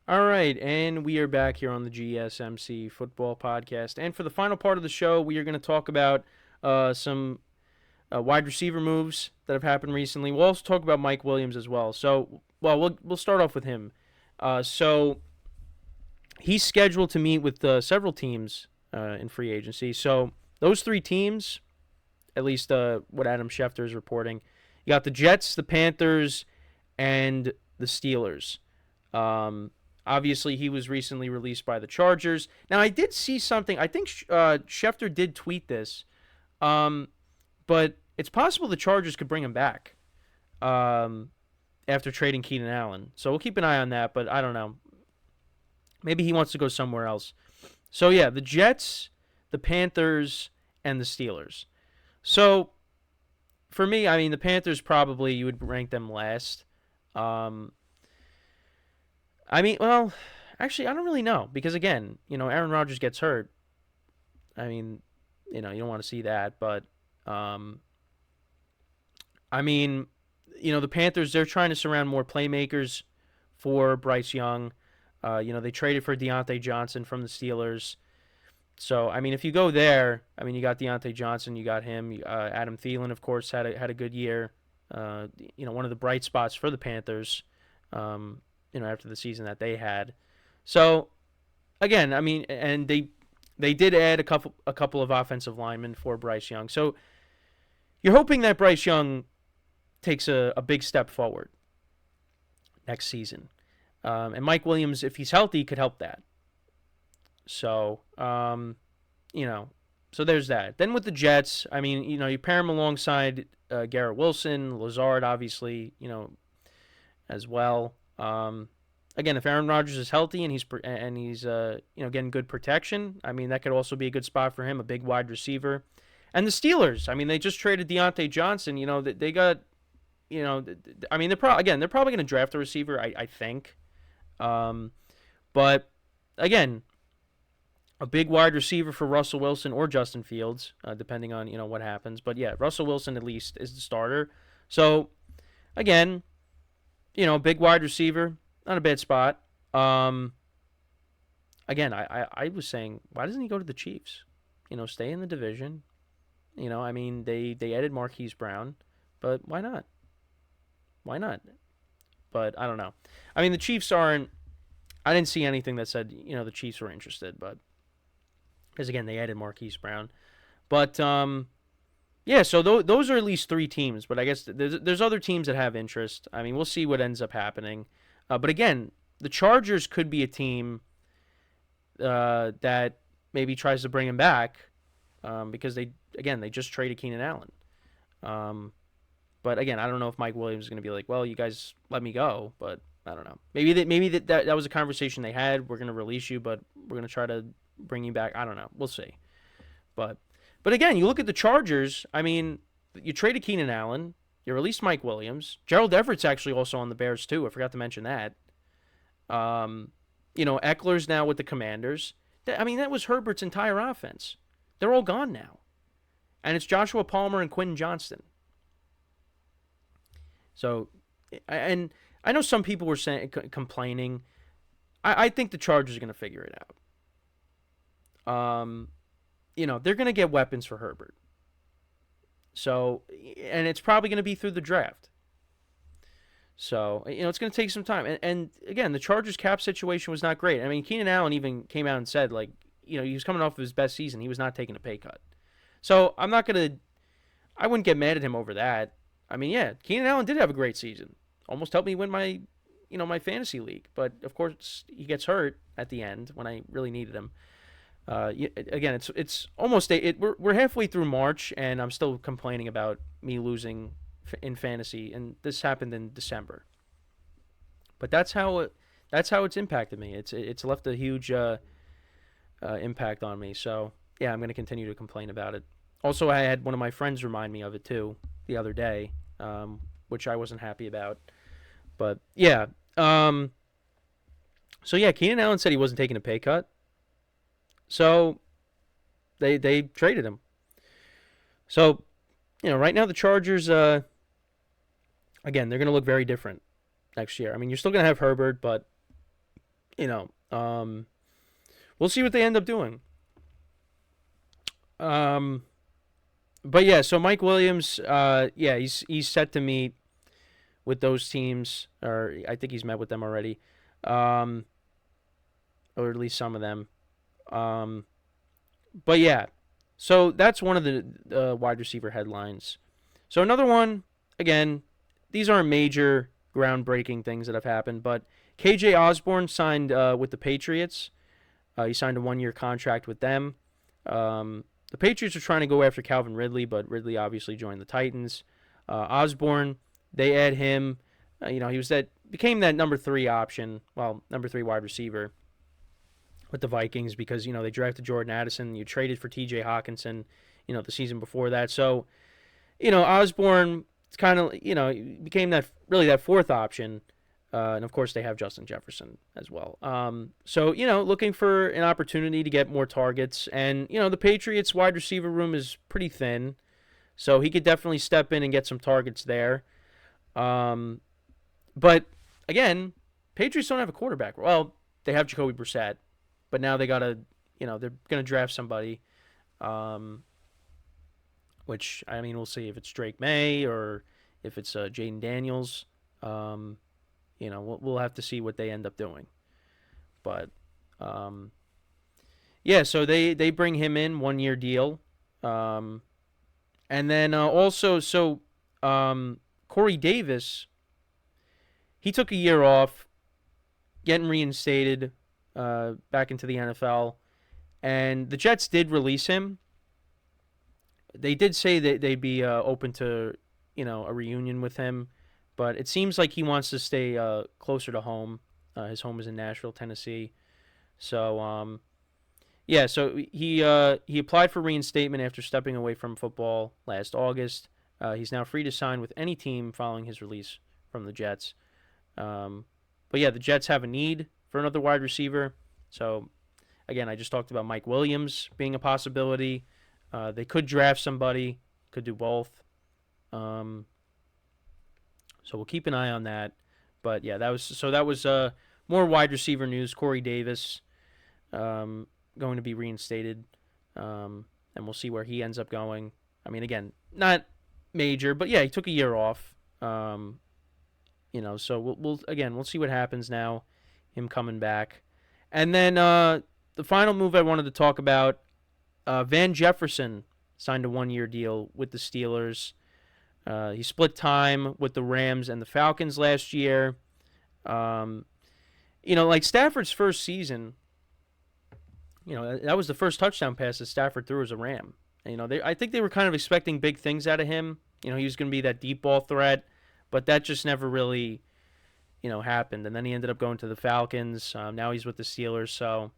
All right, and we are back here on the GSMC Football Podcast. And for the final part of the show, we are going to talk about some wide receiver moves that have happened recently. We'll also talk about Mike Williams as well. So, we'll start off with him. So he's scheduled to meet with several teams in free agency. So those three teams, at least what Adam Schefter is reporting, you got the Jets, the Panthers, and the Steelers. Obviously, he was recently released by the Chargers. Now, I did see something. I think Schefter did tweet this, but it's possible the Chargers could bring him back after trading Keenan Allen. So we'll keep an eye on that, but I don't know. Maybe he wants to go somewhere else. So, yeah, the Jets, the Panthers, and the Steelers. So, for me, I mean, the Panthers probably, you would rank them last. Actually, I don't really know. Because, again, Aaron Rodgers gets hurt. I mean, you don't want to see that. But, the Panthers, they're trying to surround more playmakers for Bryce Young. They traded for Deontay Johnson from the Steelers. So, I mean, if you go there, I mean, you got Deontay Johnson, you got him. Adam Thielen, of course, had a good year. One of the bright spots for the Panthers. After the season that they had. So, again, I mean, and they did add a couple of offensive linemen for Bryce Young. So, you're hoping that Bryce Young takes a big step forward next season. And Mike Williams, if he's healthy, could help that. So, so there's that. Then with the Jets, I mean, you pair him alongside Garrett Wilson, Lazard, obviously, as well. Again, if Aaron Rodgers is healthy and he's getting good protection, I mean, that could also be a good spot for him, a big wide receiver. And the Steelers, I mean, they just traded Deontay Johnson. They got, I mean, they're probably going to draft a receiver, I think. But again, a big wide receiver for Russell Wilson or Justin Fields, depending on what happens. But yeah, Russell Wilson at least is the starter. So again, big wide receiver, not a bad spot. Again, I was saying, why doesn't he go to the Chiefs? Stay in the division. I mean, they added Marquise Brown, but why not? Why not? But I don't know. I mean, the Chiefs aren't. I didn't see anything that said the Chiefs were interested, but because again they added Marquise Brown, but yeah. So those are at least three teams, but I guess there's other teams that have interest. I mean, we'll see what ends up happening. But again, the Chargers could be a team that maybe tries to bring him back because they just traded Keenan Allen. But again, I don't know if Mike Williams is going to be like, well, you guys let me go, but I don't know. Maybe that was a conversation they had. We're going to release you, but we're going to try to bring you back. I don't know. We'll see. But again, you look at the Chargers. I mean, you traded Keenan Allen. You released Mike Williams. Gerald Everett's actually also on the Bears too. I forgot to mention that. Eckler's now with the Commanders. I mean, that was Herbert's entire offense. They're all gone now. And it's Joshua Palmer and Quentin Johnston. So, and I know some people were complaining. I think the Chargers are going to figure it out. They're going to get weapons for Herbert. So, and it's probably going to be through the draft. So, it's going to take some time. And again, the Chargers cap situation was not great. I mean, Keenan Allen even came out and said, like, he was coming off of his best season. He was not taking a pay cut. So, I wouldn't get mad at him over that. I mean, yeah, Keenan Allen did have a great season. Almost helped me win my fantasy league. But, of course, he gets hurt at the end when I really needed him. Again, it's almost we're halfway through March, and I'm still complaining about me losing in fantasy, and this happened in December. But that's how it's impacted me. It's left a huge impact on me. So yeah, I'm going to continue to complain about it. Also, I had one of my friends remind me of it too the other day, which I wasn't happy about. But yeah, so yeah, Keenan Allen said he wasn't taking a pay cut. So they traded him. So, right now the Chargers, again, they're going to look very different next year. I mean, you're still going to have Herbert, but, you know, we'll see what they end up doing. But yeah, so Mike Williams, yeah, he's set to meet with those teams, or I think he's met with them already, or at least some of them. But yeah, so that's one of the wide receiver headlines. So another one, again, these aren't major groundbreaking things that have happened, but KJ Osborn signed with the Patriots. He signed a 1-year contract with them. The Patriots are trying to go after Calvin Ridley, but Ridley obviously joined the Titans. Osborn, they add him. He became that number 3 option, number 3 wide receiver with the Vikings because, they drafted Jordan Addison. You traded for TJ Hawkinson, the season before that. So, Osborn, it's kind of, became that 4th option. And of course, they have Justin Jefferson as well. So, looking for an opportunity to get more targets. And, the Patriots wide receiver room is pretty thin. So he could definitely step in and get some targets there. But, again, Patriots don't have a quarterback. Well, they have Jacoby Brissett. But now they got to, they're going to draft somebody. Which, we'll see if it's Drake May or if it's Jaden Daniels. We'll have to see what they end up doing. But, yeah, so they bring him in, 1-year deal. And then also, Corey Davis, he took a year off, getting reinstated back into the NFL. And the Jets did release him. They did say that they'd be open to, a reunion with him. But it seems like he wants to stay closer to home. His home is in Nashville, Tennessee. So, yeah, so he applied for reinstatement after stepping away from football last August. He's now free to sign with any team following his release from the Jets. But, yeah, the Jets have a need for another wide receiver. So, again, I just talked about Mike Williams being a possibility. They could draft somebody, could do both. So we'll keep an eye on that. But yeah, that was more wide receiver news. Corey Davis going to be reinstated, and we'll see where he ends up going. Again, not major, but yeah, he took a year off. So we'll see what happens now. Him coming back, and then the final move I wanted to talk about. Van Jefferson signed a 1-year deal with the Steelers. He split time with the Rams and the Falcons last year. Like Stafford's first season, that was the first touchdown pass that Stafford threw as a Ram. And, I think they were kind of expecting big things out of him. He was going to be that deep ball threat, but that just never really, happened. And then he ended up going to the Falcons. Now he's with the Steelers. So,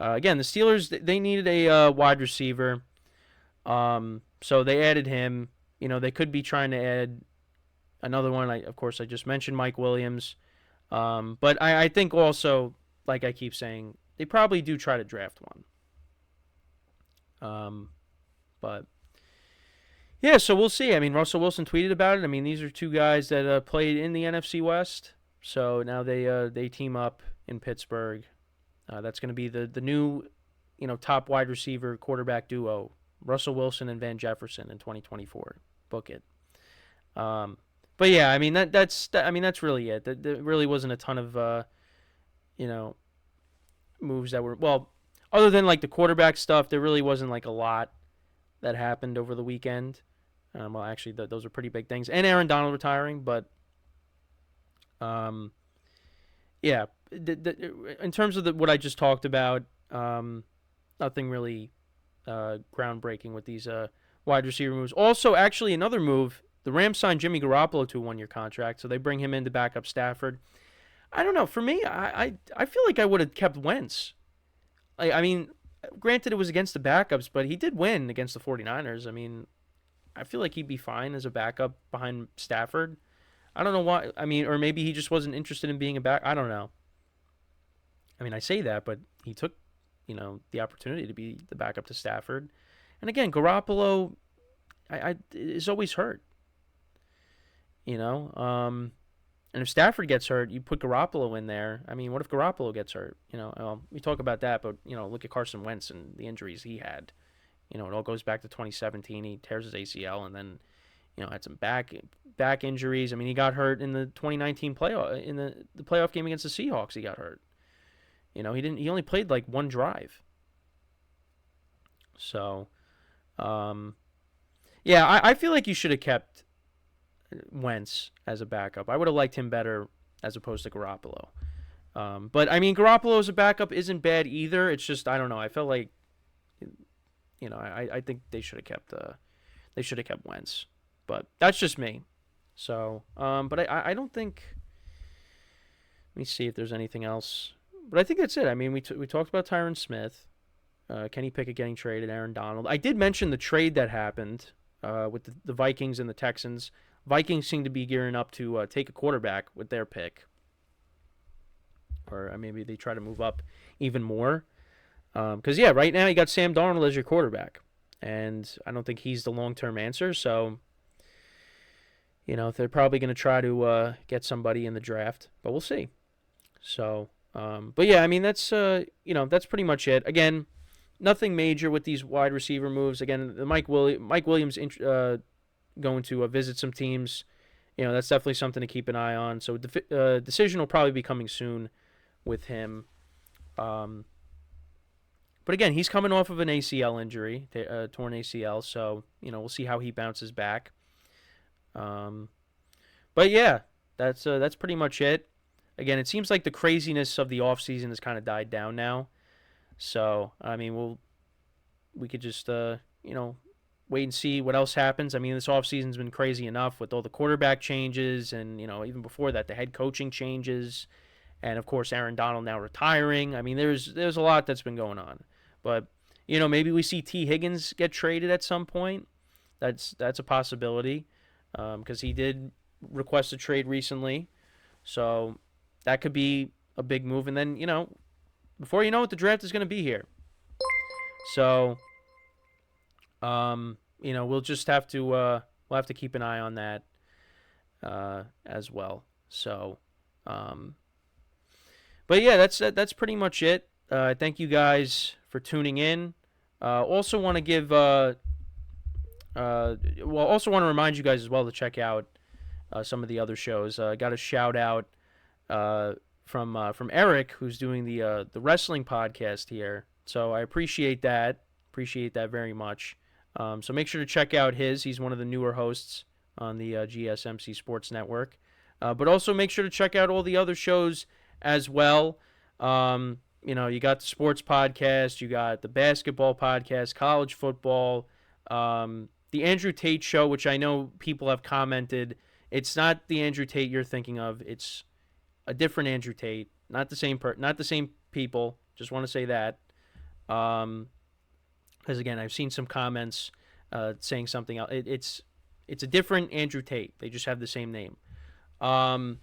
again, the Steelers, they needed a wide receiver. So they added him. They could be trying to add another one. Of course, I just mentioned Mike Williams. But I think also, like I keep saying, they probably do try to draft one. But, yeah, so we'll see. Russell Wilson tweeted about it. These are two guys that played in the NFC West. So now they team up in Pittsburgh. That's going to be the new, top wide receiver quarterback duo, Russell Wilson and Van Jefferson in 2024. Book it. But yeah, that's really it. There really wasn't a ton of moves that were, other than like the quarterback stuff, there really wasn't like a lot that happened over the weekend. Actually, those are pretty big things, and Aaron Donald retiring. But yeah, in terms of what I just talked about, nothing really groundbreaking with these wide receiver moves. Also, actually, another move, the Rams signed Jimmy Garoppolo to a 1-year contract, so they bring him in to back up Stafford. I don't know. For me, I feel like I would have kept Wentz. Granted, it was against the backups, but he did win against the 49ers. I feel like he'd be fine as a backup behind Stafford. I don't know why. Or maybe he just wasn't interested in being a back. I don't know. I say that, but he took, the opportunity to be the backup to Stafford. And again, Garoppolo is always hurt. And if Stafford gets hurt, you put Garoppolo in there. I mean, what if Garoppolo gets hurt? We talk about that, but look at Carson Wentz and the injuries he had. It all goes back to 2017. He tears his ACL, and then had some back injuries. I mean, he got hurt in the 2019 playoff in the playoff game against the Seahawks. He got hurt. He only played like one drive. So, I feel like you should have kept Wentz as a backup. I would have liked him better as opposed to Garoppolo. But I mean, Garoppolo as a backup isn't bad either. It's just I don't know. I felt like, I think they should have kept Wentz. But that's just me. So, but I don't think. Let me see if there's anything else. But I think that's it. I mean, we talked about Tyron Smith, Kenny Pickett getting traded, Aaron Donald. I did mention the trade that happened with the Vikings and the Texans. Vikings seem to be gearing up to take a quarterback with their pick. Or maybe they try to move up even more. Because, right now you got Sam Darnold as your quarterback. And I don't think he's the long-term answer. So, they're probably going to try to get somebody in the draft. But we'll see. So, but yeah, I mean, that's pretty much it. Again, nothing major with these wide receiver moves. Again, the Mike Williams going to visit some teams. That's definitely something to keep an eye on. So decision will probably be coming soon with him. But again, he's coming off of an ACL injury, torn ACL. So we'll see how he bounces back. But yeah, that's pretty much it. Again, it seems like the craziness of the offseason has kind of died down now. So, I mean, we could just, wait and see what else happens. I mean, this offseason's been crazy enough with all the quarterback changes and, even before that, the head coaching changes. And, of course, Aaron Donald now retiring. I mean, there's a lot that's been going on. But, maybe we see T. Higgins get traded at some point. That's a possibility because he did request a trade recently. So that could be a big move. And then, before you know it, the draft is going to be here. So, we'll just have to we'll have to keep an eye on that as well. So, but yeah, that's pretty much it. Thank you guys for tuning in. Also want to give also want to remind you guys as well to check out some of the other shows. Got a shout out from Eric, who's doing the wrestling podcast here. So I appreciate that. Appreciate that very much. So make sure to check out his. He's one of the newer hosts on the GSMC Sports Network. But also make sure to check out all the other shows as well. You got the sports podcast, you got the basketball podcast, college football, the Andrew Tate show, which I know people have commented. It's not the Andrew Tate you're thinking of. It's a different Andrew Tate, not the same people. Just want to say that. Because again, I've seen some comments saying something else. It's a different Andrew Tate. They just have the same name. What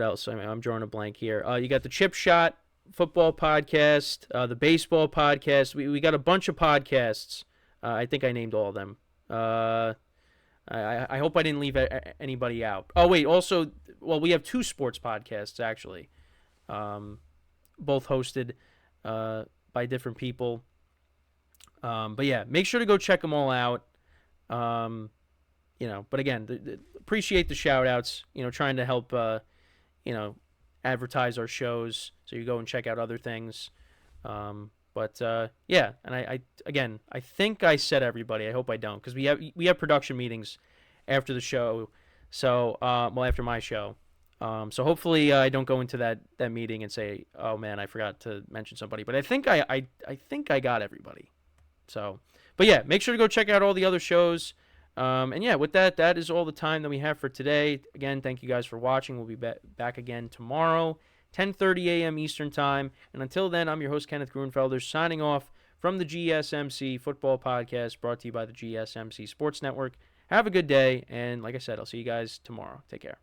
else? I mean, I'm drawing a blank here. You got the Chip Shot Football Podcast, the Baseball Podcast. We got a bunch of podcasts. I think I named all of them. I hope I didn't leave anybody out. Oh, wait. Also, we have two sports podcasts, actually. Both hosted by different people. But yeah, make sure to go check them all out. But again, appreciate the shout outs, trying to help, advertise our shows. So you go and check out other things. Yeah. And I think I said everybody. I hope I don't, because we have production meetings after the show. So, after my show. So hopefully I don't go into that meeting and say, oh man, I forgot to mention somebody, but I think I got everybody. So, but yeah, make sure to go check out all the other shows. And yeah, with that is all the time that we have for today. Again, thank you guys for watching. We'll be back again tomorrow, 10:30 a.m. Eastern Time. And until then, I'm your host, Kenneth Grunfelder, signing off from the GSMC Football Podcast, brought to you by the GSMC Sports Network. Have a good day, and like I said, I'll see you guys tomorrow. Take care.